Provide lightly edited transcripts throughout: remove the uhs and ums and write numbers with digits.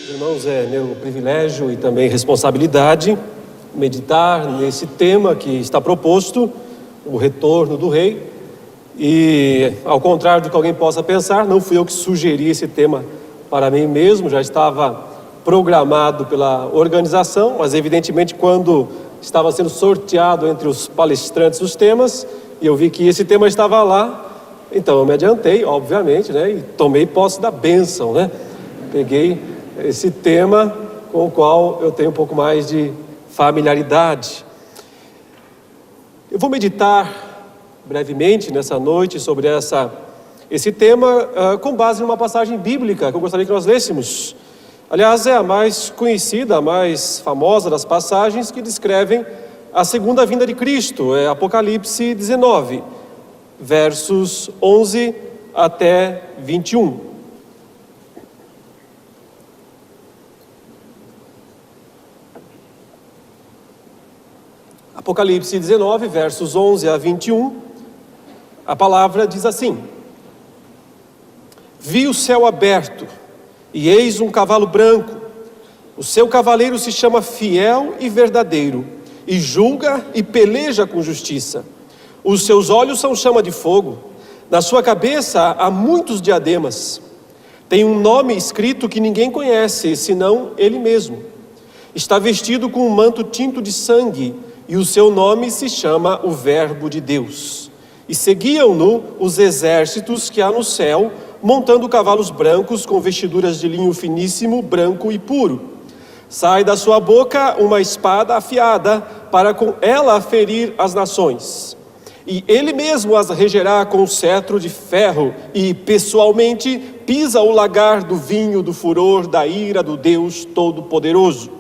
Irmãos, é meu privilégio e também responsabilidade meditar nesse tema que está proposto, o retorno do rei. E ao contrário do que alguém possa pensar, não fui eu que sugeri esse tema para mim mesmo, já estava programado pela organização, mas evidentemente quando estava sendo sorteado entre os palestrantes os temas, e eu vi que esse tema estava lá, então eu me adiantei, obviamente, e tomei posse da bênção, Peguei esse tema com o qual eu tenho um pouco mais de familiaridade. Eu vou meditar brevemente nessa noite sobre esse tema com base numa passagem bíblica que eu gostaria que nós lêssemos. Aliás, é a mais conhecida, a mais famosa das passagens que descrevem a segunda vinda de Cristo. É Apocalipse 19, versos 11 até 21. Apocalipse 19, versos 11 a 21, a palavra diz assim: Vi o céu aberto, e eis um cavalo branco. O seu cavaleiro se chama Fiel e Verdadeiro, e julga e peleja com justiça. Os seus olhos são chama de fogo, na sua cabeça há muitos diademas. Tem um nome escrito que ninguém conhece, senão ele mesmo. Está vestido com um manto tinto de sangue, e o seu nome se chama o Verbo de Deus. E seguiam-no os exércitos que há no céu, montando cavalos brancos com vestiduras de linho finíssimo, branco e puro. Sai da sua boca uma espada afiada, para com ela ferir as nações. E ele mesmo as regerá com cetro de ferro, e pessoalmente pisa o lagar do vinho do furor da ira do Deus Todo-Poderoso.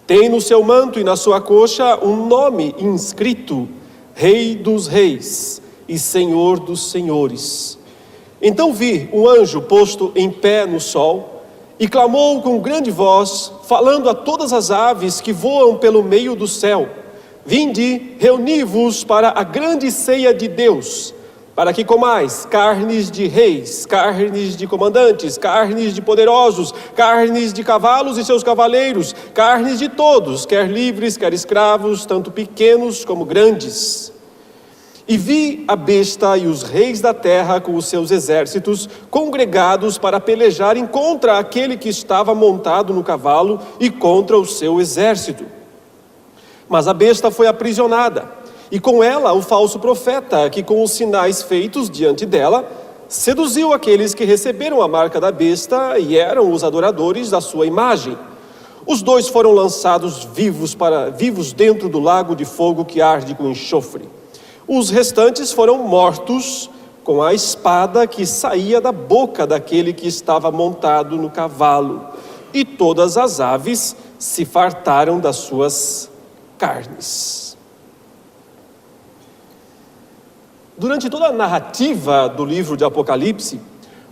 Tem no seu manto e na sua coxa um nome inscrito: Rei dos Reis e Senhor dos Senhores. Então vi um anjo posto em pé no sol, e clamou com grande voz, falando a todas as aves que voam pelo meio do céu: Vinde, reuni-vos para a grande ceia de Deus, para que comais carnes de reis, carnes de comandantes, carnes de poderosos, carnes de cavalos e seus cavaleiros, carnes de todos, quer livres, quer escravos, tanto pequenos como grandes. E vi a besta e os reis da terra com os seus exércitos congregados para pelejarem contra aquele que estava montado no cavalo e contra o seu exército. Mas a besta foi aprisionada, e com ela o falso profeta, que com os sinais feitos diante dela, seduziu aqueles que receberam a marca da besta e eram os adoradores da sua imagem. Os dois foram lançados vivos dentro do lago de fogo que arde com enxofre. Os restantes foram mortos com a espada que saía da boca daquele que estava montado no cavalo, e todas as aves se fartaram das suas carnes. Durante toda a narrativa do livro de Apocalipse,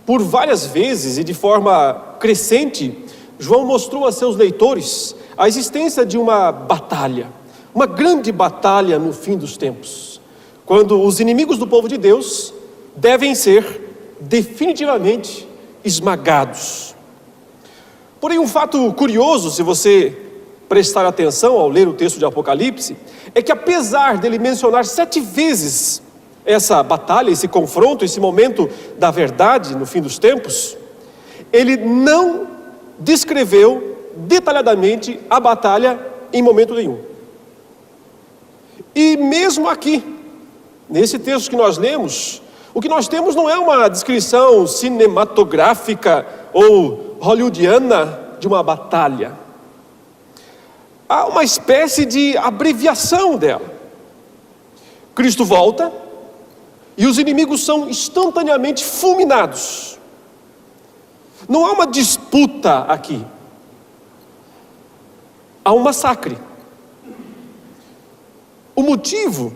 por várias vezes e de forma crescente, João mostrou a seus leitores a existência de uma batalha, uma grande batalha no fim dos tempos, quando os inimigos do povo de Deus devem ser definitivamente esmagados. Porém, um fato curioso, se você prestar atenção ao ler o texto de Apocalipse, é que apesar dele mencionar 7 vezes essa batalha, esse confronto, esse momento da verdade no fim dos tempos, ele não descreveu detalhadamente a batalha em momento nenhum. E mesmo aqui, nesse texto que nós lemos, o que nós temos não é uma descrição cinematográfica ou hollywoodiana de uma batalha. Há uma espécie de abreviação dela. Cristo volta, e os inimigos são instantaneamente fulminados. Não há uma disputa aqui. Há um massacre. O motivo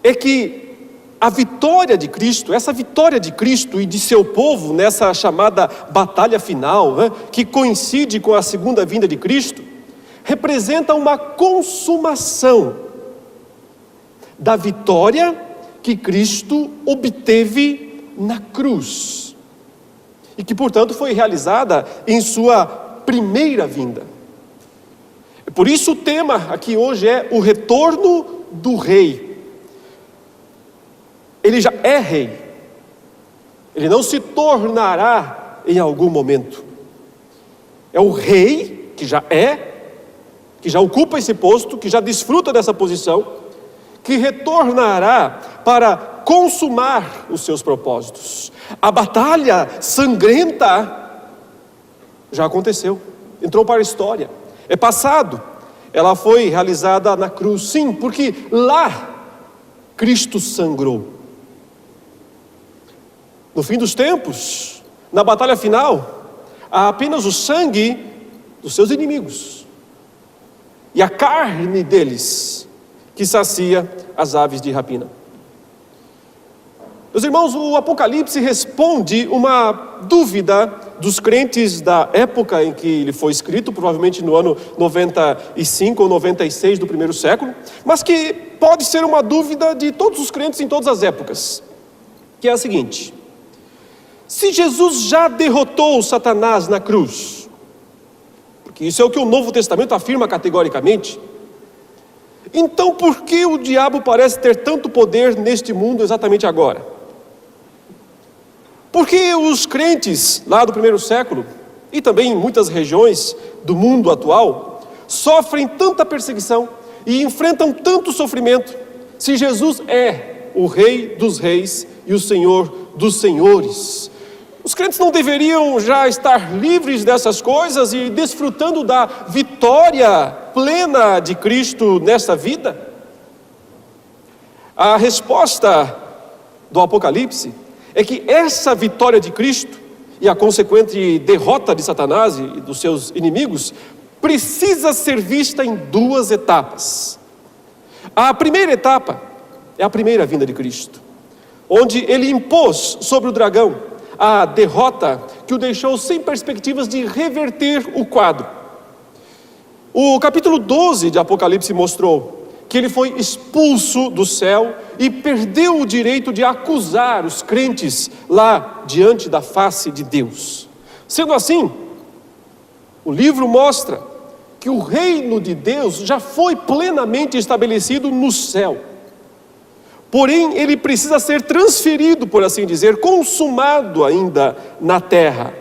é que a vitória de Cristo, essa vitória de Cristo e de seu povo nessa chamada batalha final, né, que coincide com a segunda vinda de Cristo, representa uma consumação da vitória que Cristo obteve na cruz e que, portanto, foi realizada em sua primeira vinda. Por isso o tema aqui hoje é o retorno do rei. Ele já é rei. Ele não se tornará em algum momento. É o rei que já ocupa esse posto, que já desfruta dessa posição, que retornará para consumar os seus propósitos. A batalha sangrenta já aconteceu, entrou para a história, é passado. Ela foi realizada na cruz, sim, porque lá Cristo sangrou. No fim dos tempos, na batalha final, há apenas o sangue dos seus inimigos e a carne deles que sacia as aves de rapina. Meus irmãos, o Apocalipse responde uma dúvida dos crentes da época em que ele foi escrito, provavelmente no ano 95 ou 96 do primeiro século, mas que pode ser uma dúvida de todos os crentes em todas as épocas, que é a seguinte: se Jesus já derrotou Satanás na cruz, porque isso é o que o Novo Testamento afirma categoricamente, então por que o diabo parece ter tanto poder neste mundo exatamente agora? Por que os crentes lá do primeiro século, e também em muitas regiões do mundo atual, sofrem tanta perseguição e enfrentam tanto sofrimento, se Jesus é o Rei dos Reis e o Senhor dos Senhores? Os crentes não deveriam já estar livres dessas coisas e desfrutando da vitória plena de Cristo nesta vida? A resposta do Apocalipse é que essa vitória de Cristo e a consequente derrota de Satanás e dos seus inimigos precisa ser vista em duas etapas. A primeira etapa é a primeira vinda de Cristo, onde ele impôs sobre o dragão a derrota que o deixou sem perspectivas de reverter o quadro. O capítulo 12 de Apocalipse mostrou que ele foi expulso do céu e perdeu o direito de acusar os crentes lá diante da face de Deus. Sendo assim, o livro mostra que o reino de Deus já foi plenamente estabelecido no céu. Porém, ele precisa ser transferido, por assim dizer, consumado ainda na terra.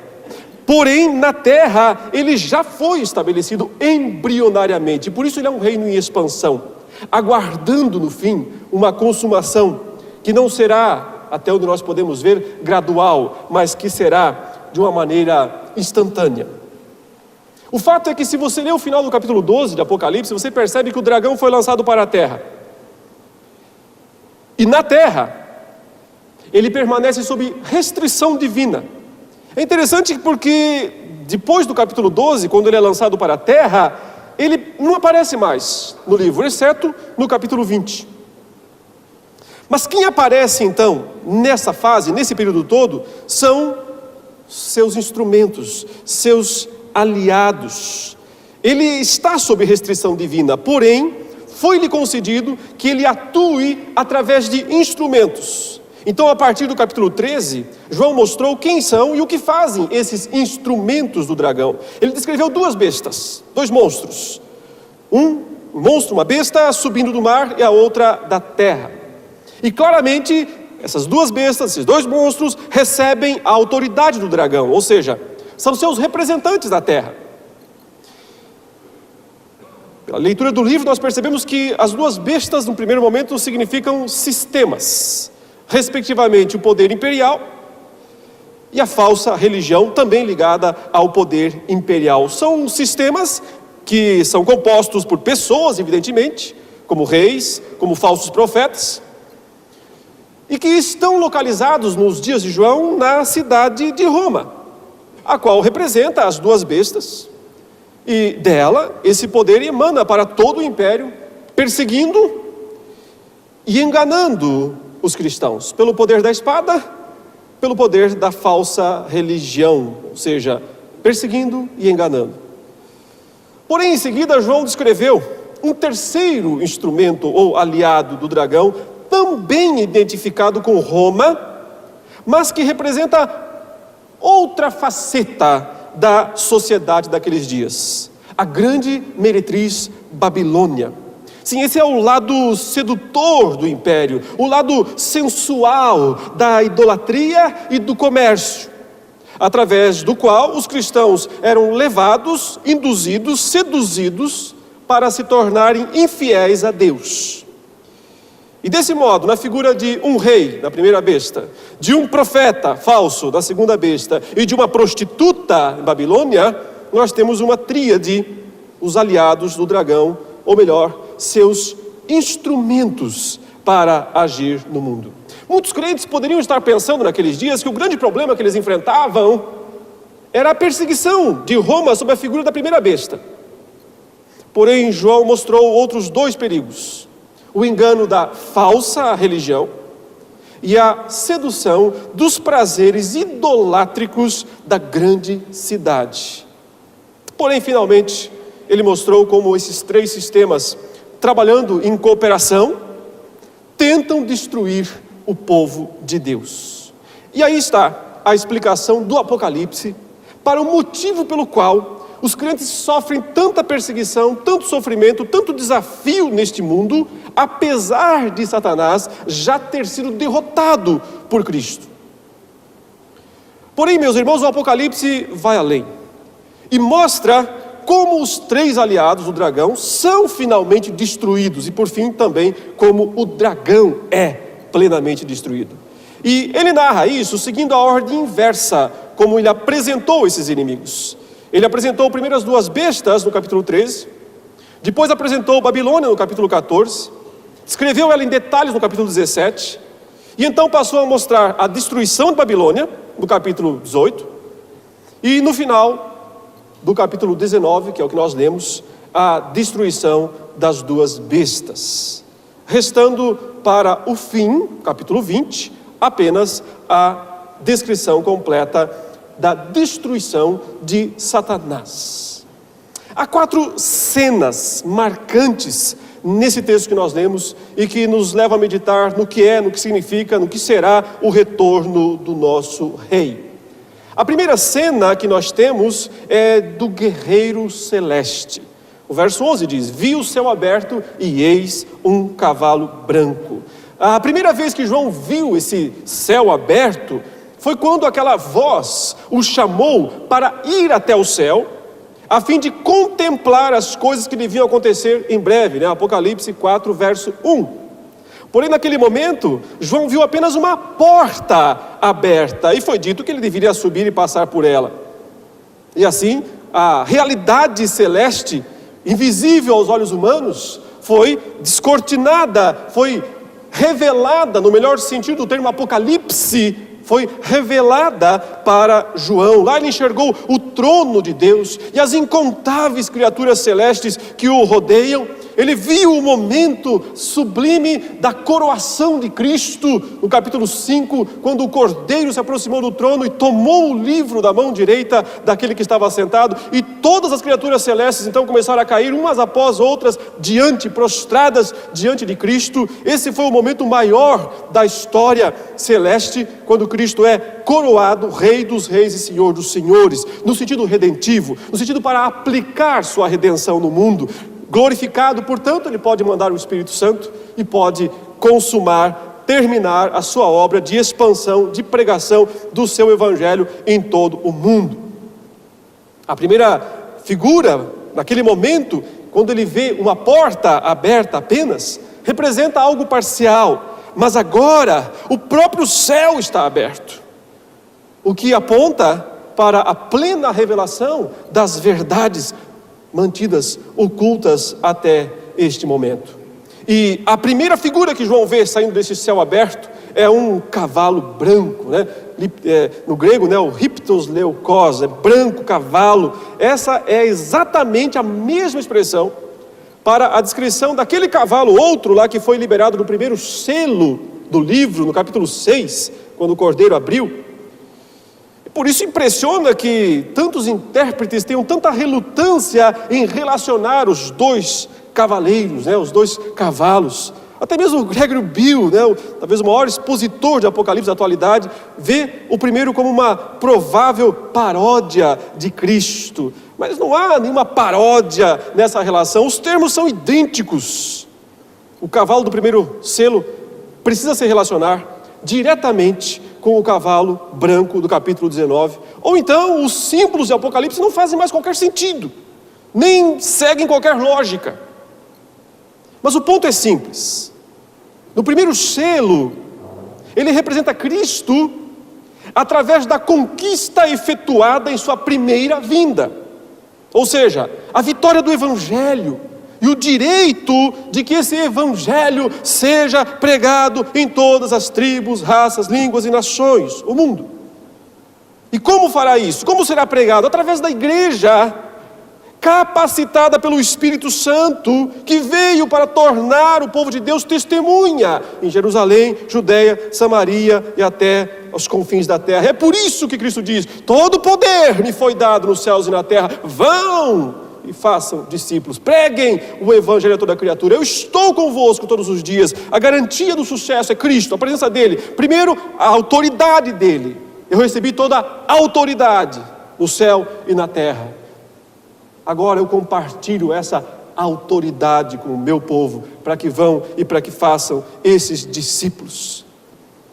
Porém, na terra, ele já foi estabelecido embrionariamente. Por isso ele é um reino em expansão, aguardando no fim uma consumação que não será, até onde nós podemos ver, gradual, mas que será de uma maneira instantânea. O fato é que, se você ler o final do capítulo 12 de Apocalipse, você percebe que o dragão foi lançado para a terra. E na terra, ele permanece sob restrição divina. É interessante porque depois do capítulo 12, quando ele é lançado para a terra, ele não aparece mais no livro, exceto no capítulo 20. Mas quem aparece então nessa fase, nesse período todo, são seus instrumentos, seus aliados. Ele está sob restrição divina, porém foi-lhe concedido que ele atue através de instrumentos. Então, a partir do capítulo 13, João mostrou quem são e o que fazem esses instrumentos do dragão. Ele descreveu duas bestas, dois monstros. Um monstro, uma besta subindo do mar, e a outra da terra. E claramente, essas duas bestas, esses dois monstros, recebem a autoridade do dragão, ou seja, são seus representantes da terra. Pela leitura do livro, nós percebemos que as duas bestas, no primeiro momento, significam sistemas, respectivamente o poder imperial e a falsa religião, também ligada ao poder imperial. São sistemas que são compostos por pessoas, evidentemente, como reis, como falsos profetas, e que estão localizados nos dias de João na cidade de Roma, a qual representa as duas bestas, e dela esse poder emana para todo o império, perseguindo e enganando os cristãos, pelo poder da espada, pelo poder da falsa religião, ou seja, perseguindo e enganando. Porém, em seguida, João descreveu um terceiro instrumento ou aliado do dragão, também identificado com Roma, mas que representa outra faceta da sociedade daqueles dias: a grande meretriz Babilônia. Sim, esse é o lado sedutor do império, o lado sensual da idolatria e do comércio, através do qual os cristãos eram levados, induzidos, seduzidos para se tornarem infiéis a Deus. E desse modo, na figura de um rei, da primeira besta, de um profeta falso, da segunda besta, e de uma prostituta em Babilônia, nós temos uma tríade, os aliados do dragão, ou melhor, seus instrumentos para agir no mundo. Muitos crentes poderiam estar pensando naqueles dias que o grande problema que eles enfrentavam era a perseguição de Roma sob a figura da primeira besta. Porém, João mostrou outros dois perigos: o engano da falsa religião e a sedução dos prazeres idolátricos da grande cidade. Porém, finalmente, ele mostrou como esses três sistemas, trabalhando em cooperação, tentam destruir o povo de Deus. E aí está a explicação do Apocalipse para o motivo pelo qual os crentes sofrem tanta perseguição, tanto sofrimento, tanto desafio neste mundo, apesar de Satanás já ter sido derrotado por Cristo. Porém, meus irmãos, o Apocalipse vai além e mostra como os três aliados do dragão são finalmente destruídos, e por fim também como o dragão é plenamente destruído. E ele narra isso seguindo a ordem inversa, como ele apresentou esses inimigos. Ele apresentou primeiro as duas bestas no capítulo 13, depois apresentou Babilônia no capítulo 14, descreveu ela em detalhes no capítulo 17, e então passou a mostrar a destruição de Babilônia no capítulo 18, e no final do capítulo 19, que é o que nós lemos, a destruição das duas bestas, restando para o fim, capítulo 20, apenas a descrição completa da destruição de Satanás. Há 4 cenas marcantes nesse texto que nós lemos e que nos levam a meditar no que é, no que significa, no que será o retorno do nosso rei. A primeira cena que nós temos é do guerreiro celeste. O verso 11 diz: vi o céu aberto e eis um cavalo branco. A primeira vez que João viu esse céu aberto foi quando aquela voz o chamou para ir até o céu, a fim de contemplar as coisas que deviam acontecer em breve, Apocalipse 4, verso 1. Porém, naquele momento, João viu apenas uma porta aberta, e foi dito que ele deveria subir e passar por ela. E assim, a realidade celeste, invisível aos olhos humanos, foi descortinada, foi revelada, no melhor sentido do termo Apocalipse, foi revelada para João. Lá ele enxergou o trono de Deus e as incontáveis criaturas celestes que o rodeiam. Ele viu o momento sublime da coroação de Cristo, no capítulo 5, quando o Cordeiro se aproximou do trono e tomou o livro da mão direita daquele que estava sentado, e todas as criaturas celestes então começaram a cair umas após outras, prostradas diante de Cristo. Esse foi o momento maior da história celeste, quando Cristo é coroado Rei dos Reis e Senhor dos Senhores, no sentido redentivo, no sentido para aplicar sua redenção no mundo. Glorificado, portanto, ele pode mandar o Espírito Santo e pode consumar, terminar a sua obra de expansão, de pregação do seu evangelho em todo o mundo. A primeira figura, naquele momento, quando ele vê uma porta aberta apenas, representa algo parcial, mas agora o próprio céu está aberto, o que aponta para a plena revelação das verdades mantidas ocultas até este momento. E a primeira figura que João vê saindo desse céu aberto é um cavalo branco, no grego, o riptos leukos, branco cavalo. Essa é exatamente a mesma expressão para a descrição daquele cavalo, outro lá que foi liberado do primeiro selo do livro, no capítulo 6, quando o cordeiro abriu. E por isso impressiona que tantos intérpretes tenham tanta relutância em relacionar os dois cavaleiros, os dois cavalos. Até mesmo o Gregory Bill, talvez o maior expositor de Apocalipse da atualidade, vê o primeiro como uma provável paródia de Cristo. Mas não há nenhuma paródia nessa relação, os termos são idênticos. O cavalo do primeiro selo precisa se relacionar diretamente com o cavalo branco do capítulo 19. Ou então os símbolos de Apocalipse não fazem mais qualquer sentido, nem seguem qualquer lógica. Mas o ponto é simples. No primeiro selo, ele representa Cristo através da conquista efetuada em sua primeira vinda. Ou seja, a vitória do Evangelho e o direito de que esse Evangelho seja pregado em todas as tribos, raças, línguas e nações, o mundo. E como fará isso? Como será pregado? Através da igreja, capacitada pelo Espírito Santo, que veio para tornar o povo de Deus testemunha em Jerusalém, Judeia, Samaria e até aos confins da terra. É por isso que Cristo diz: todo poder me foi dado nos céus e na terra. Vão e façam discípulos, preguem o Evangelho a toda criatura. Eu estou convosco todos os dias. A garantia do sucesso é Cristo, a presença dele. Primeiro, a autoridade dele. Eu recebi toda a autoridade no céu e na terra. Agora eu compartilho essa autoridade com o meu povo, para que vão e para que façam esses discípulos.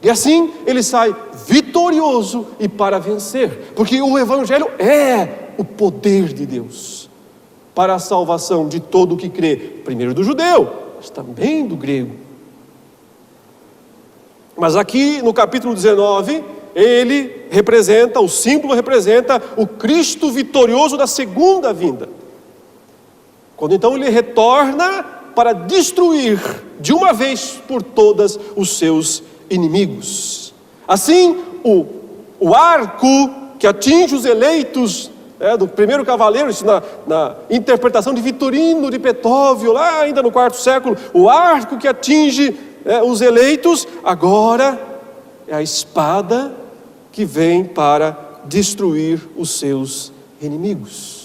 E assim ele sai vitorioso e para vencer, porque o Evangelho é o poder de Deus para a salvação de todo o que crê, primeiro do judeu, mas também do grego. Mas aqui no capítulo 19, ele representa, o símbolo representa o Cristo vitorioso da segunda vinda. Quando então ele retorna para destruir de uma vez por todas os seus inimigos. Assim, o arco que atinge os eleitos do primeiro cavaleiro, isso na interpretação de Vitorino de Petóvio, lá ainda no quarto século, o arco que atinge os eleitos, agora é a espada que vem para destruir os seus inimigos.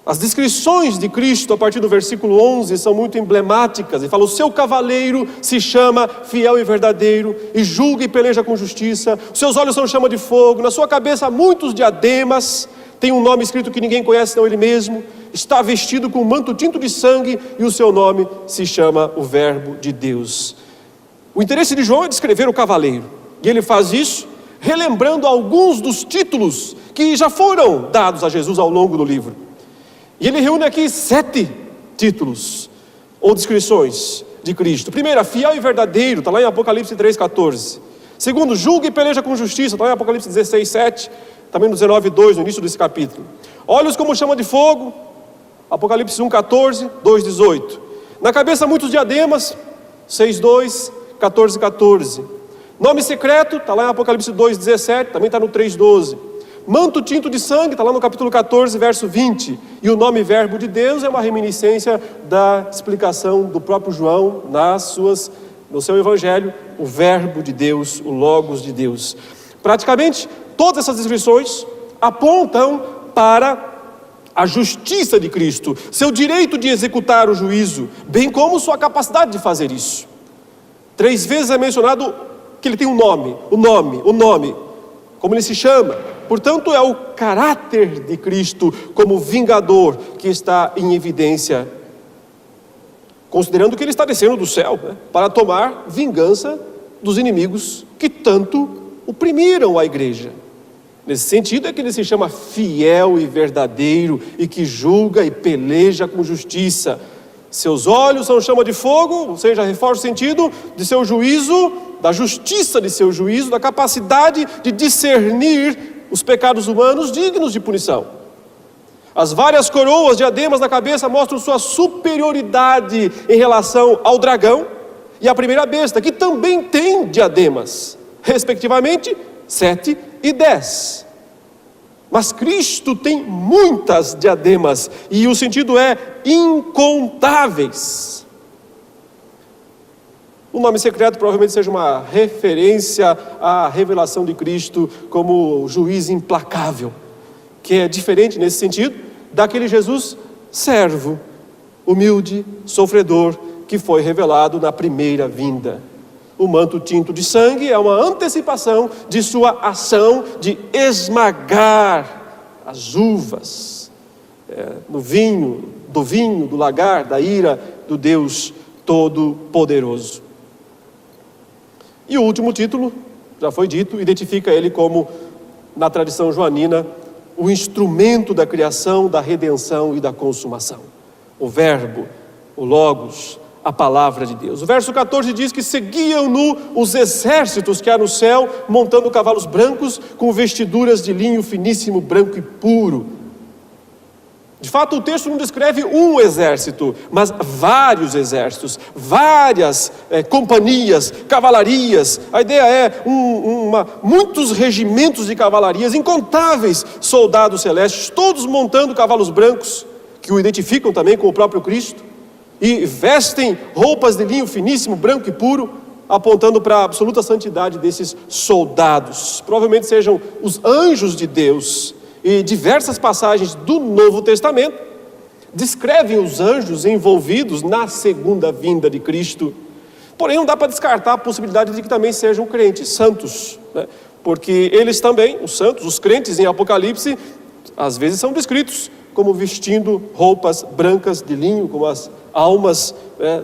As descrições de Cristo a partir do versículo 11 são muito emblemáticas. Ele fala: o seu cavaleiro se chama fiel e verdadeiro, e julga e peleja com justiça. Os seus olhos são chama de fogo, na sua cabeça há muitos diademas, tem um nome escrito que ninguém conhece senão ele mesmo. Está vestido com um manto tinto de sangue, e o seu nome se chama o Verbo de Deus. O interesse de João é descrever o cavaleiro. E ele faz isso relembrando alguns dos títulos que já foram dados a Jesus ao longo do livro. E ele reúne aqui 7 títulos ou descrições de Cristo. Primeiro, fiel e verdadeiro, está lá em Apocalipse 3,14. Segundo, julga e peleja com justiça, está lá em Apocalipse 16,7, também no 19,2, no início desse capítulo. Olhos como chama de fogo, Apocalipse 1,14, 2,18. Na cabeça muitos diademas, 6,2, 14,14. Nome secreto, está lá em Apocalipse 2,17, também está no 3,12. Manto tinto de sangue, está lá no capítulo 14, verso 20. E o nome Verbo de Deus é uma reminiscência da explicação do próprio João no seu evangelho, o Verbo de Deus, o Logos de Deus. Praticamente, todas essas descrições apontam para a justiça de Cristo, seu direito de executar o juízo, bem como sua capacidade de fazer isso. 3 vezes é mencionado que ele tem um nome, o nome, como ele se chama. Portanto, é o caráter de Cristo como vingador que está em evidência, considerando que ele está descendo do céu, para tomar vingança dos inimigos que tanto oprimiram a igreja. Nesse sentido é que ele se chama fiel e verdadeiro, e que julga e peleja com justiça. Seus olhos são chama de fogo, ou seja, reforça o sentido de seu juízo, da justiça de seu juízo, da capacidade de discernir os pecados humanos dignos de punição. As várias coroas, diademas na cabeça mostram sua superioridade em relação ao dragão e à primeira besta, que também tem diademas, respectivamente 7 e 10. Mas Cristo tem muitas diademas, e o sentido é incontáveis. O nome secreto provavelmente seja uma referência à revelação de Cristo como juiz implacável, que é diferente nesse sentido daquele Jesus servo, humilde, sofredor, que foi revelado na primeira vinda. O manto tinto de sangue é uma antecipação de sua ação de esmagar as uvas do vinho do lagar, da ira do Deus Todo-Poderoso. E o último título, já foi dito, identifica ele como, na tradição joanina, o instrumento da criação, da redenção e da consumação. O Verbo, o Logos, a palavra de Deus. O verso 14 diz que seguiam-no os exércitos que há no céu, montando cavalos brancos, com vestiduras de linho finíssimo, branco e puro. De fato, o texto não descreve um exército, mas vários exércitos, várias companhias, cavalarias. A ideia é muitos regimentos de cavalarias, incontáveis soldados celestes, todos montando cavalos brancos, que o identificam também com o próprio Cristo, e vestem roupas de linho finíssimo, branco e puro, apontando para a absoluta santidade desses soldados. Provavelmente sejam os anjos de Deus. E diversas passagens do Novo Testamento descrevem os anjos envolvidos na segunda vinda de Cristo. Porém, não dá para descartar a possibilidade de que também sejam crentes, santos, né? Porque eles também, os santos, os crentes em Apocalipse, às vezes são descritos como vestindo roupas brancas de linho, como as almas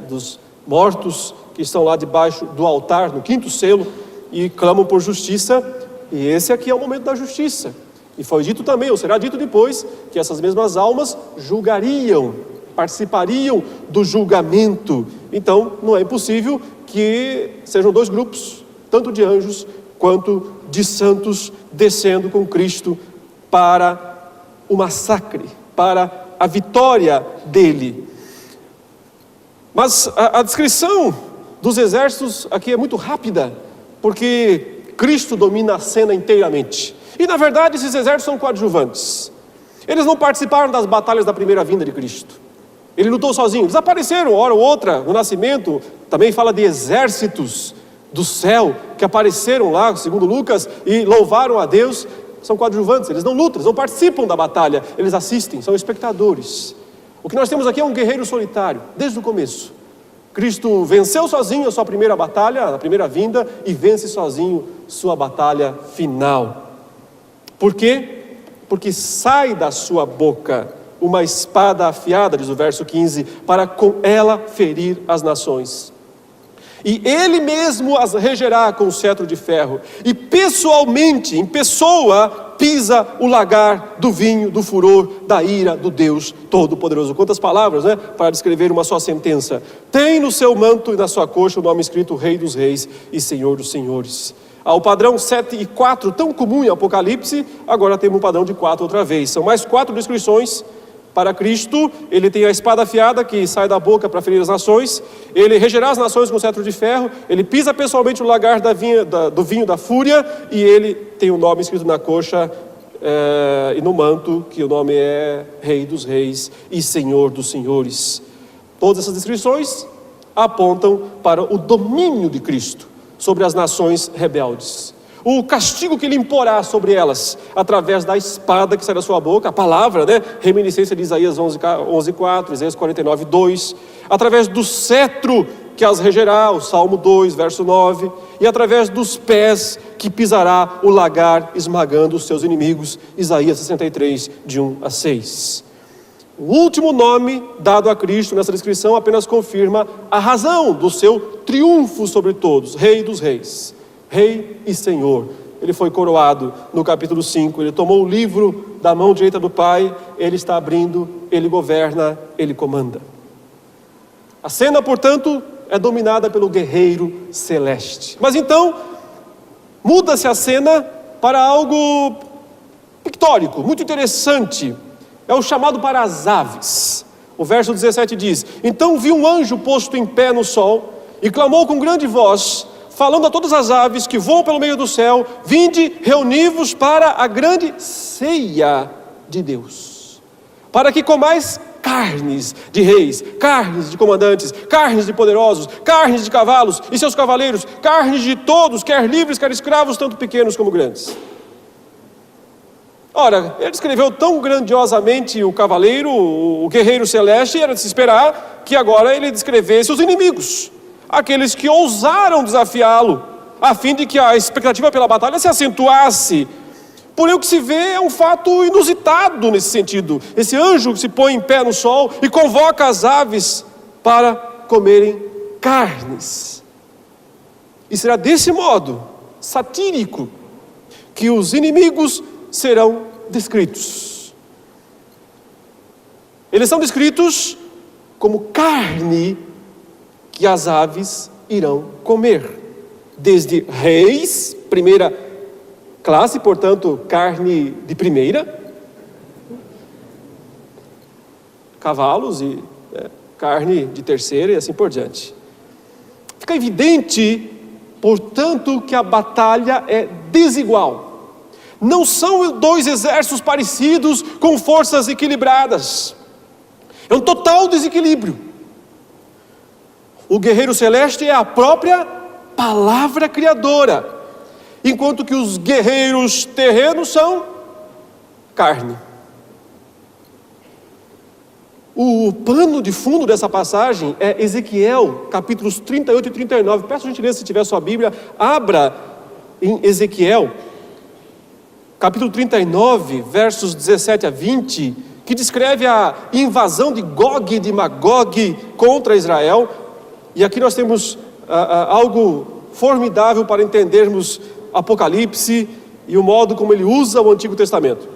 dos mortos que estão lá debaixo do altar, no quinto selo, e clamam por justiça. E esse aqui é o momento da justiça. E foi dito também, ou será dito depois, que essas mesmas almas julgariam, participariam do julgamento. Então, não é impossível que sejam dois grupos, tanto de anjos quanto de santos, descendo com Cristo para o massacre, para a vitória dele. Mas a descrição dos exércitos aqui é muito rápida, porque Cristo domina a cena inteiramente. E na verdade esses exércitos são coadjuvantes. Eles não participaram das batalhas da primeira vinda de Cristo. Ele lutou sozinho. Eles apareceram hora ou outra no nascimento. Também fala de exércitos do céu que apareceram lá, segundo Lucas, e louvaram a Deus. São coadjuvantes, eles não lutam, eles não participam da batalha. Eles assistem, são espectadores. O que nós temos aqui é um guerreiro solitário, desde o começo. Cristo venceu sozinho a sua primeira batalha, a primeira vinda, e vence sozinho sua batalha final. Por quê? Porque sai da sua boca uma espada afiada, diz o verso 15, para com ela ferir as nações. E ele mesmo as regerá com o cetro de ferro, e pessoalmente, em pessoa, pisa o lagar do vinho, do furor, da ira do Deus Todo-Poderoso. Quantas palavras, né? Para descrever uma só sentença. Tem no seu manto e na sua coxa o nome escrito Rei dos Reis e Senhor dos Senhores. Ao padrão 7 e 4, tão comum em Apocalipse, agora temos um padrão de 4 outra vez. São mais 4 descrições para Cristo. Ele tem a espada afiada que sai da boca para ferir as nações. Ele regerá as nações com cetro de ferro. Ele pisa pessoalmente o lagar do vinho da fúria. E ele tem o nome escrito na coxa e no manto, que o nome é Rei dos Reis e Senhor dos Senhores. Todas essas descrições apontam para o domínio de Cristo sobre as nações rebeldes. O castigo que ele imporá sobre elas, através da espada que sai da sua boca, a palavra, né? Reminiscência de Isaías 11:4, Isaías 49:2. Através do cetro que as regerá, o Salmo 2, verso 9. E através dos pés que pisará o lagar, esmagando os seus inimigos, Isaías 63, de 1 a 6. O último nome dado a Cristo nessa descrição apenas confirma a razão do seu triunfo sobre todos, Rei dos Reis, Rei e Senhor. Ele foi coroado no capítulo 5, ele tomou o livro da mão direita do Pai, ele está abrindo, ele governa, ele comanda. A cena, portanto, é dominada pelo guerreiro celeste. Mas então, muda-se a cena para algo pictórico, muito interessante. É o chamado para as aves. O verso 17 diz: então vi um anjo posto em pé no sol e clamou com grande voz, falando a todas as aves que voam pelo meio do céu: vinde, reuni-vos para a grande ceia de Deus, para que comais carnes de reis, carnes de comandantes, carnes de poderosos, carnes de cavalos e seus cavaleiros, carnes de todos, quer livres, quer escravos, tanto pequenos como grandes. Ora, ele descreveu tão grandiosamente o cavaleiro, o guerreiro celeste, era de se esperar que agora ele descrevesse os inimigos, aqueles que ousaram desafiá-lo, a fim de que a expectativa pela batalha se acentuasse. Porém, o que se vê é um fato inusitado nesse sentido. Esse anjo que se põe em pé no sol e convoca as aves para comerem carnes. E será desse modo, satírico, que os inimigos serão descritos. Eles são descritos como carne que as aves irão comer. Desde reis, primeira classe, portanto, carne de primeira, cavalos e carne de terceira e assim por diante. Fica evidente, portanto, que a batalha é desigual. Não são dois exércitos parecidos com forças equilibradas. É um total desequilíbrio. O guerreiro celeste é a própria palavra criadora, enquanto que os guerreiros terrenos são carne. O pano de fundo dessa passagem é Ezequiel, capítulos 38 e 39. Peço a gentileza, se tiver sua Bíblia, abra em Ezequiel, capítulo 39, versos 17 a 20, que descreve a invasão de Gog e de Magog contra Israel. E aqui nós temos algo formidável para entendermos Apocalipse e o modo como ele usa o Antigo Testamento.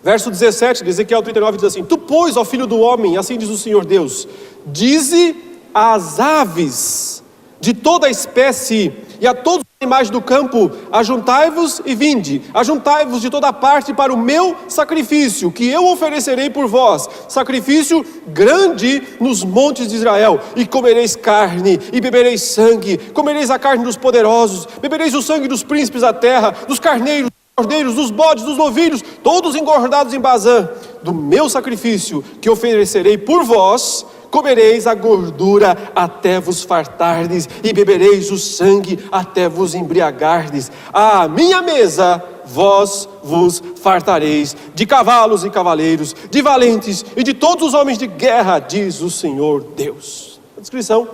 Verso 17 de Ezequiel 39 diz assim: Tu, pois, ó filho do homem, assim diz o Senhor Deus, dize às aves de toda a espécie e a todos os animais do campo: ajuntai-vos e vinde, ajuntai-vos de toda parte para o meu sacrifício, que eu oferecerei por vós, sacrifício grande nos montes de Israel, e comereis carne, e bebereis sangue, comereis a carne dos poderosos, bebereis o sangue dos príncipes da terra, dos carneiros, dos cordeiros, dos bodes, dos novilhos, todos engordados em Bazã, do meu sacrifício que oferecerei por vós. Comereis a gordura até vos fartardes, e bebereis o sangue até vos embriagardes. À minha mesa vós vos fartareis, de cavalos e cavaleiros, de valentes e de todos os homens de guerra, diz o Senhor Deus. A descrição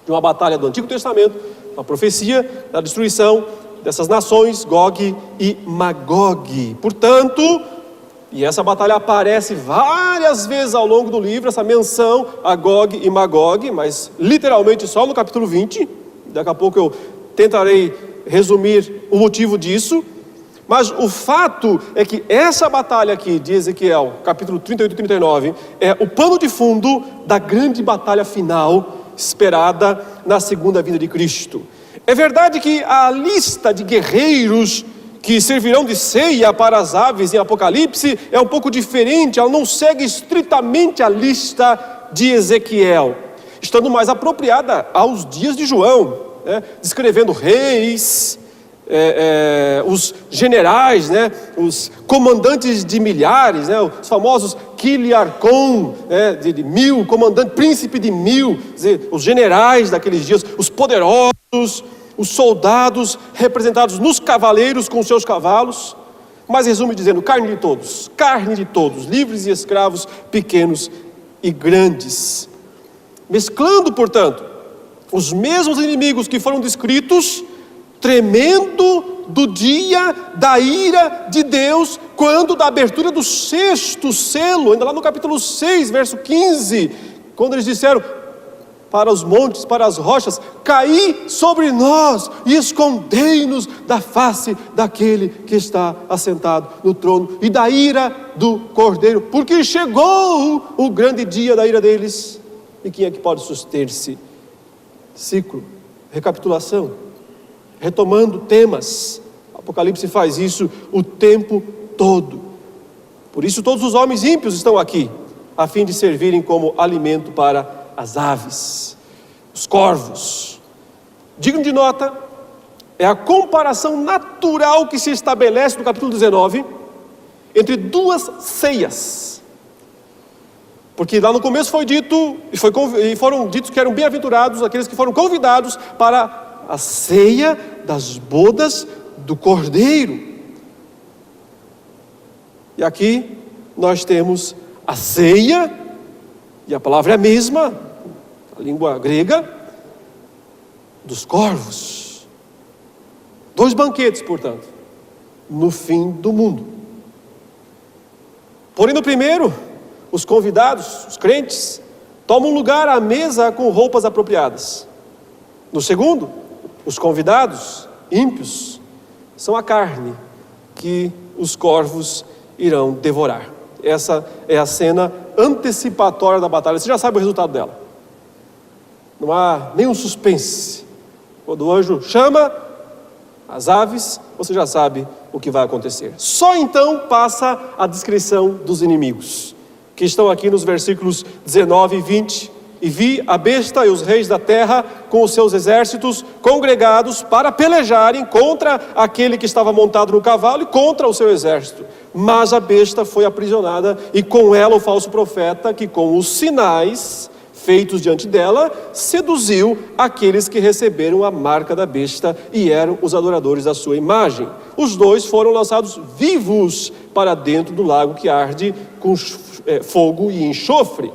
de uma batalha do Antigo Testamento, uma profecia da destruição dessas nações, Gog e Magog. Portanto, e essa batalha aparece várias vezes ao longo do livro, essa menção a Gog e Magog, mas literalmente só no capítulo 20. Daqui a pouco eu tentarei resumir o motivo disso. Mas o fato é que essa batalha aqui de Ezequiel, capítulo 38 e 39, é o pano de fundo da grande batalha final esperada na segunda vinda de Cristo. É verdade que a lista de guerreiros que servirão de ceia para as aves em Apocalipse é um pouco diferente, ela não segue estritamente a lista de Ezequiel, estando mais apropriada aos dias de João, descrevendo reis, os generais, os comandantes de milhares, os famosos Quiliarcom, de 1000, comandante, príncipe de 1000, os generais daqueles dias, os poderosos, os soldados representados nos cavaleiros com seus cavalos. Mas resume dizendo: carne de todos, livres e escravos, pequenos e grandes. Mesclando, portanto, os mesmos inimigos que foram descritos, tremendo do dia da ira de Deus, quando da abertura do sexto selo, ainda lá no capítulo 6, verso 15, quando eles disseram para os montes, para as rochas: caí sobre nós e escondei-nos da face daquele que está assentado no trono e da ira do Cordeiro, porque chegou o grande dia da ira deles. E quem é que pode suster-se? Ciclo, recapitulação, retomando temas. Apocalipse faz isso o tempo todo. Por isso todos os homens ímpios estão aqui, a fim de servirem como alimento para as aves, os corvos. Digno de nota é a comparação natural que se estabelece no capítulo 19 entre duas ceias. Porque lá no começo foi dito, e foram ditos que eram bem-aventurados aqueles que foram convidados para a ceia das bodas do Cordeiro. E aqui nós temos a ceia, e a palavra é a mesma, a língua grega, dos corvos. 2 banquetes, portanto, no fim do mundo. Porém, no primeiro, os convidados, os crentes, tomam lugar à mesa com roupas apropriadas. No segundo, os convidados, ímpios, são a carne que os corvos irão devorar. Essa é a cena antecipatória da batalha. Você já sabe o resultado dela. Não há nenhum suspense. Quando o anjo chama as aves, você já sabe o que vai acontecer. Só então passa a descrição dos inimigos, que estão aqui nos versículos 19 e 20. E vi a besta e os reis da terra com os seus exércitos congregados para pelejarem contra aquele que estava montado no cavalo e contra o seu exército. Mas a besta foi aprisionada e com ela o falso profeta que com os sinais feitos diante dela seduziu aqueles que receberam a marca da besta e eram os adoradores da sua imagem. Os 2 foram lançados vivos para dentro do lago que arde com fogo e enxofre.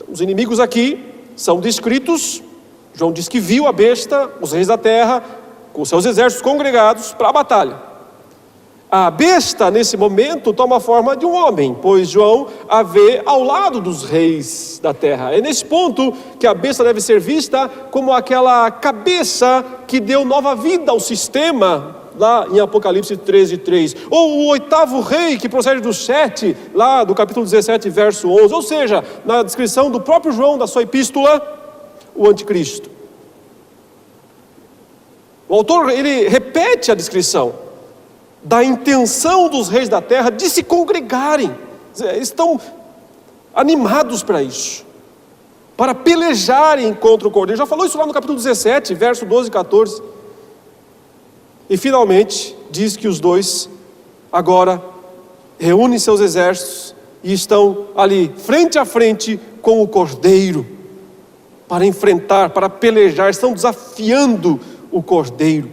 Os inimigos aqui são descritos. João diz que viu a besta, os reis da terra, com seus exércitos congregados para a batalha. A besta, nesse momento, toma a forma de um homem, pois João a vê ao lado dos reis da terra. É nesse ponto que a besta deve ser vista como aquela cabeça que deu nova vida ao sistema, lá em Apocalipse 13:3, ou o 8º rei que procede do 7, lá do capítulo 17, verso 11, ou seja, na descrição do próprio João, da sua epístola, o anticristo. O autor, ele repete a descrição da intenção dos reis da terra de se congregarem, estão animados para isso, para pelejarem contra o Cordeiro. Já falou isso lá no capítulo 17, verso 12 e 14. E finalmente, diz que os 2 agora reúnem seus exércitos e estão ali, frente a frente com o Cordeiro, para enfrentar, para pelejar, estão desafiando o Cordeiro.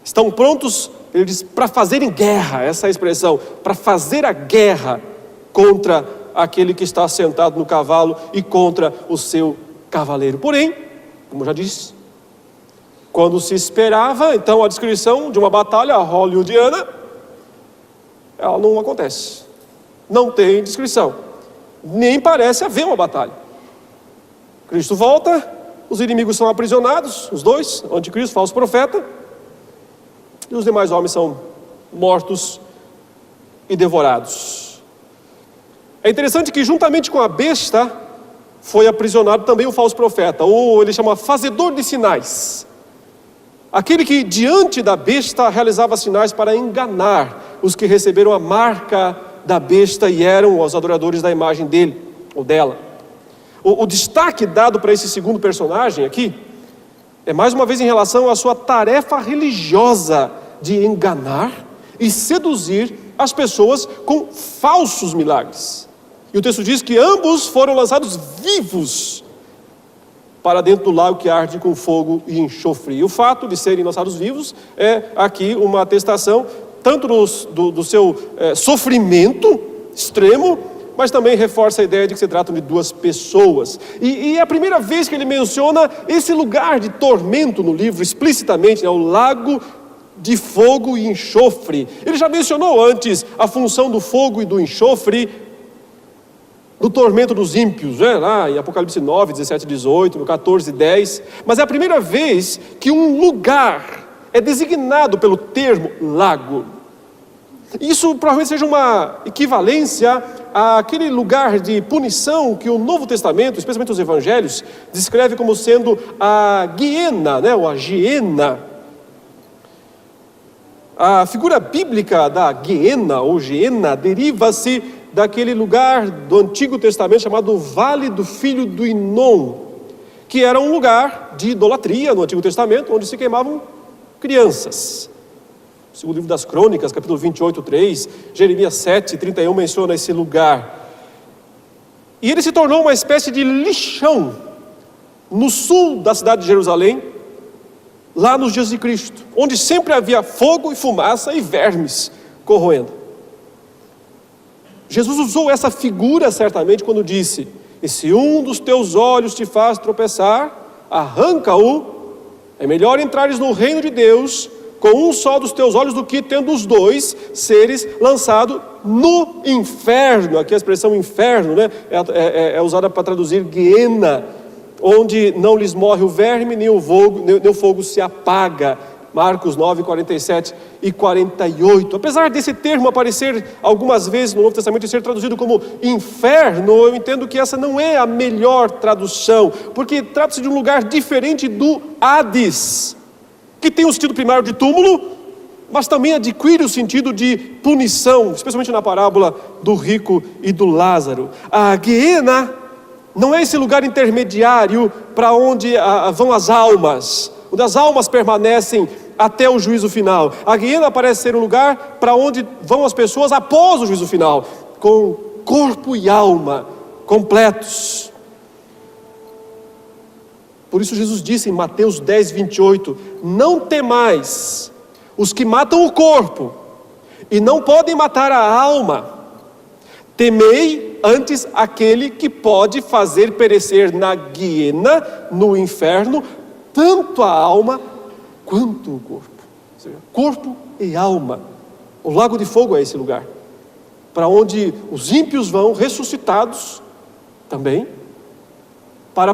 Estão prontos, ele diz, para fazerem guerra, essa é a expressão, para fazer a guerra contra aquele que está sentado no cavalo e contra o seu cavaleiro. Porém, como já disse, quando se esperava, então, a descrição de uma batalha hollywoodiana, ela não acontece. Não tem descrição. Nem parece haver uma batalha. Cristo volta, os inimigos são aprisionados, os 2, o anticristo, falso profeta, e os demais homens são mortos e devorados. É interessante que juntamente com a besta, foi aprisionado também o falso profeta, ou ele chama fazedor de sinais. Aquele que diante da besta realizava sinais para enganar os que receberam a marca da besta e eram os adoradores da imagem dele ou dela. O destaque dado para esse segundo personagem aqui é mais uma vez em relação à sua tarefa religiosa de enganar e seduzir as pessoas com falsos milagres. E o texto diz que ambos foram lançados vivos para dentro do lago que arde com fogo e enxofre. E o fato de serem lançados vivos é aqui uma atestação tanto do seu sofrimento extremo, mas também reforça a ideia de que se tratam de 2 pessoas. E é a primeira vez que ele menciona esse lugar de tormento no livro, explicitamente, né, o lago de fogo e enxofre. Ele já mencionou antes a função do fogo e do enxofre do tormento dos ímpios, né? Lá em Apocalipse 9, 17 e 18, no 14 e 10. Mas é a primeira vez que um lugar é designado pelo termo lago. Isso provavelmente seja uma equivalência àquele lugar de punição que o Novo Testamento, especialmente os Evangelhos, descreve como sendo a Guiena, né? Ou a Giena. A figura bíblica da Guiena ou Giena deriva-se daquele lugar do Antigo Testamento chamado Vale do Filho do Inom, que era um lugar de idolatria no Antigo Testamento, onde se queimavam crianças. Segundo livro das Crônicas, capítulo 28, 3, Jeremias 7, 31 menciona esse lugar. E ele se tornou uma espécie de lixão no sul da cidade de Jerusalém, lá nos dias de Cristo, onde sempre havia fogo e fumaça e vermes corroendo. Jesus usou essa figura certamente quando disse: e se um dos teus olhos te faz tropeçar, arranca-o. É melhor entrares no reino de Deus com um só dos teus olhos do que, tendo os dois, seres lançado no inferno. Aqui a expressão inferno, né, é usada para traduzir Guiena, onde não lhes morre o verme, nem o fogo se apaga. Marcos 9, 47 e 48. Apesar desse termo aparecer algumas vezes no Novo Testamento e ser traduzido como inferno, eu entendo que essa não é a melhor tradução, porque trata-se de um lugar diferente do Hades, que tem o sentido primário de túmulo, mas também adquire o sentido de punição, especialmente na parábola do rico e do Lázaro. A Guiena não é esse lugar intermediário para onde vão as almas, onde as almas permanecem até o juízo final. A Guiena parece ser um lugar para onde vão as pessoas após o juízo final, com corpo e alma completos. Por isso Jesus disse em Mateus 10, 28, não temais os que matam o corpo e não podem matar a alma. Temei antes aquele que pode fazer perecer na Guiena, no inferno, tanto a alma quanto o corpo. Ou seja, corpo e alma. O lago de fogo é esse lugar, para onde os ímpios vão ressuscitados também, para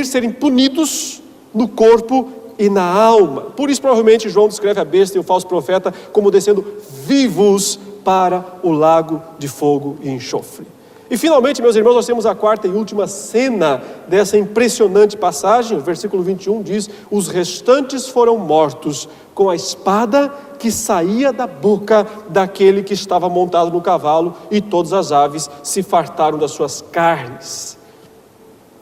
serem punidos no corpo e na alma. Por isso provavelmente João descreve a besta e o falso profeta como descendo vivos para o lago de fogo e enxofre. E finalmente, meus irmãos, nós temos a quarta e última cena dessa impressionante passagem. O versículo 21 diz: os restantes foram mortos com a espada que saía da boca daquele que estava montado no cavalo, e todas as aves se fartaram das suas carnes.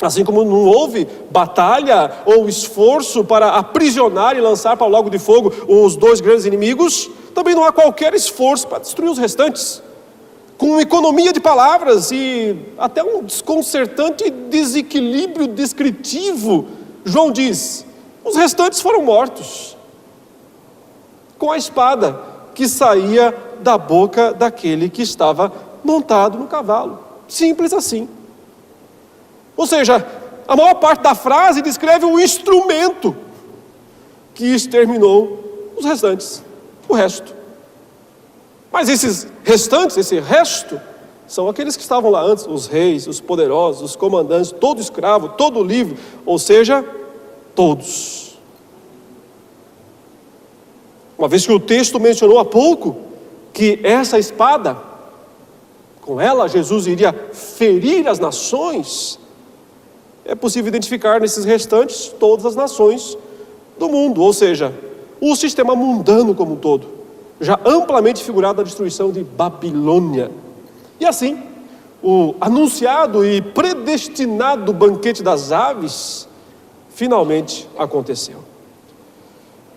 Assim como não houve batalha ou esforço para aprisionar e lançar para o lago de fogo os dois grandes inimigos, também não há qualquer esforço para destruir os restantes. Com economia de palavras e até um desconcertante desequilíbrio descritivo, João diz: os restantes foram mortos com a espada que saía da boca daquele que estava montado no cavalo. Simples assim. Ou seja, a maior parte da frase descreve o instrumento que exterminou os restantes, o resto. Mas esses restantes, esse resto, são aqueles que estavam lá antes, os reis, os poderosos, os comandantes, todo escravo, todo livre, ou seja, todos. Uma vez que o texto mencionou há pouco que essa espada, com ela Jesus iria ferir as nações, é possível identificar nesses restantes todas as nações do mundo, ou seja, o sistema mundano como um todo, já amplamente figurado na destruição de Babilônia. E assim, o anunciado e predestinado banquete das aves finalmente aconteceu.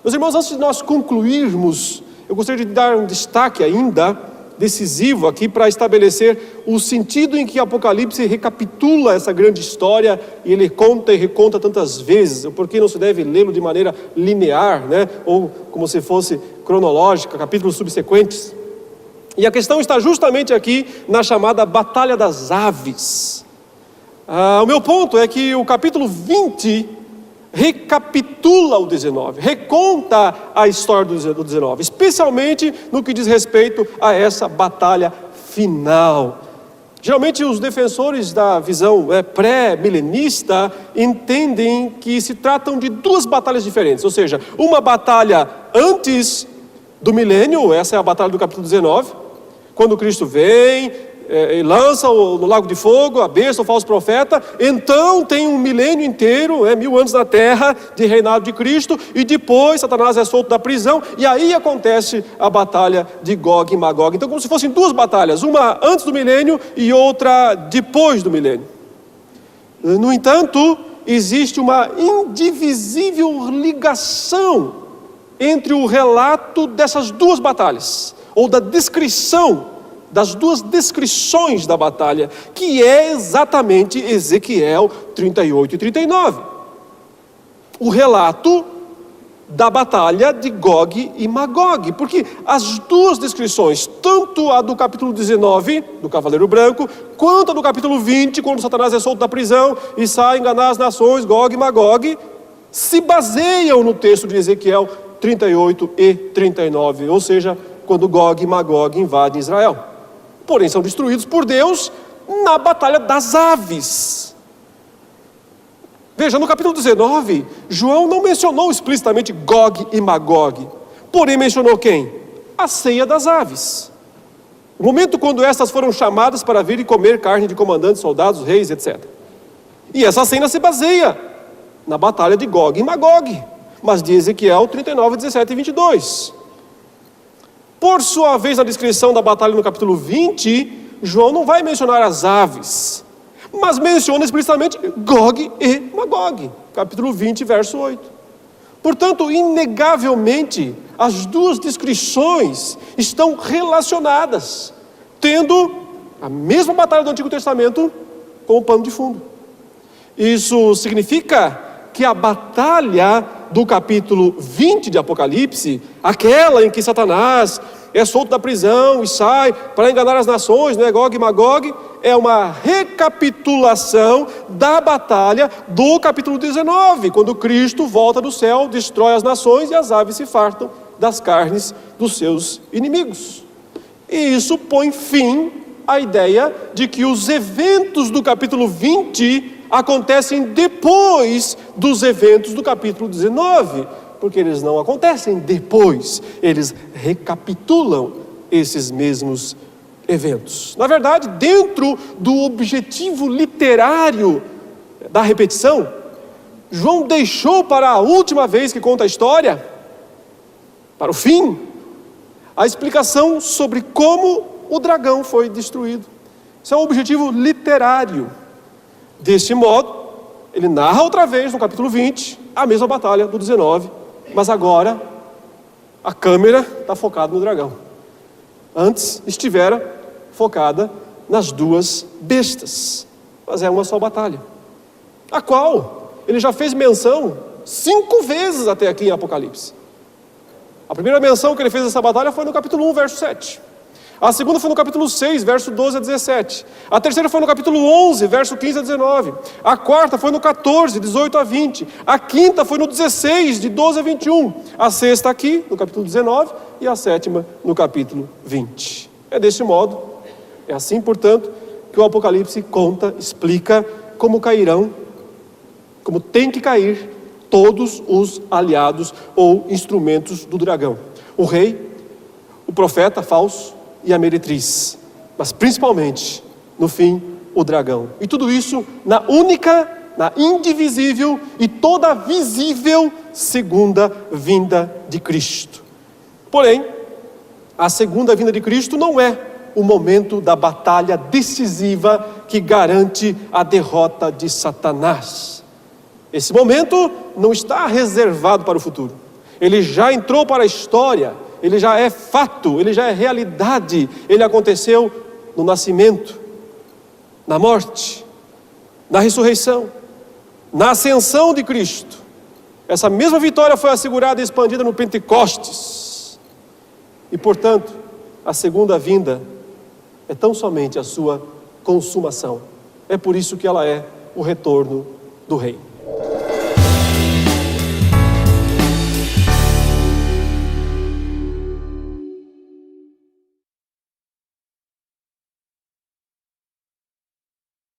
Meus irmãos, antes de nós concluirmos, eu gostaria de dar um destaque ainda decisivo aqui para estabelecer o sentido em que Apocalipse recapitula essa grande história, e ele conta e reconta tantas vezes, porque não se deve lê-lo de maneira linear, né? Ou como se fosse cronológica, capítulos subsequentes. E a questão está justamente aqui na chamada Batalha das Aves. O meu ponto é que o capítulo 20 recapitula o 19, reconta a história do 19, especialmente no que diz respeito a essa batalha final. Geralmente os defensores da visão pré-milenista entendem que se tratam de duas batalhas diferentes, ou seja, uma batalha antes do milênio, essa é a batalha do capítulo 19, quando Cristo vem e lança no lago de fogo a besta, o falso profeta. Então tem um milênio inteiro, 1000 anos na terra de reinado de Cristo, e depois Satanás é solto da prisão, e aí acontece a batalha de Gog e Magog. Então como se fossem duas batalhas, uma antes do milênio e outra depois do milênio. No entanto, existe uma indivisível ligação entre o relato dessas duas batalhas, ou da descrição, das duas descrições da batalha, que é exatamente Ezequiel 38 e 39. O relato da batalha de Gog e Magog, porque as duas descrições, tanto a do capítulo 19, do Cavaleiro Branco, quanto a do capítulo 20, quando Satanás é solto da prisão e sai enganar as nações, Gog e Magog, se baseiam no texto de Ezequiel 38 e 39, ou seja, quando Gog e Magog invadem Israel. Porém, são destruídos por Deus na batalha das aves. Veja, no capítulo 19, João não mencionou explicitamente Gog e Magog, porém mencionou quem? A ceia das aves. O momento quando estas foram chamadas para vir e comer carne de comandantes, soldados, reis, etc. E essa cena se baseia na batalha de Gog e Magog, mas de Ezequiel 39, 17 e 22. Por sua vez, na descrição da batalha no capítulo 20, João não vai mencionar as aves, mas menciona explicitamente Gog e Magog, capítulo 20, verso 8. Portanto, inegavelmente, as duas descrições estão relacionadas, tendo a mesma batalha do Antigo Testamento como pano de fundo. Isso significa que a batalha do capítulo 20 de Apocalipse, aquela em que Satanás é solto da prisão e sai para enganar as nações, né, Gog e Magog, é uma recapitulação da batalha do capítulo 19, quando Cristo volta do céu, destrói as nações e as aves se fartam das carnes dos seus inimigos. E isso põe fim à ideia de que os eventos do capítulo 20 acontecem depois dos eventos do capítulo 19, porque eles não acontecem depois, eles recapitulam esses mesmos eventos. Na verdade, dentro do objetivo literário da repetição, João deixou para a última vez que conta a história, para o fim, a explicação sobre como o dragão foi destruído. Isso é um objetivo literário. Deste modo, ele narra outra vez no capítulo 20, a mesma batalha do 19, mas agora a câmera está focada no dragão. Antes estivera focada nas duas bestas, mas é uma só batalha, a qual ele já fez menção 5 vezes até aqui em Apocalipse. A primeira menção que ele fez dessa batalha foi no capítulo 1, verso 7. A segunda foi no capítulo 6, verso 12 a 17. A terceira foi no capítulo 11, verso 15 a 19. A quarta foi no 14, 18 a 20. A quinta foi no 16, de 12 a 21. A sexta aqui, no capítulo 19. E a sétima, no capítulo 20. É deste modo, é assim, portanto, que o Apocalipse conta, explica como cairão, como tem que cair todos os aliados ou instrumentos do dragão. O rei, o profeta falso e a meretriz, mas principalmente, no fim, o dragão. E tudo isso na única, na indivisível e toda visível segunda vinda de Cristo. Porém, a segunda vinda de Cristo não é o momento da batalha decisiva que garante a derrota de Satanás. Esse momento não está reservado para o futuro. Ele já entrou para a história. Ele já é fato, ele já é realidade. Ele aconteceu no nascimento, na morte, na ressurreição, na ascensão de Cristo. Essa mesma vitória foi assegurada e expandida no Pentecostes. E, portanto, a segunda vinda é tão somente a sua consumação. É por isso que ela é o retorno do Rei.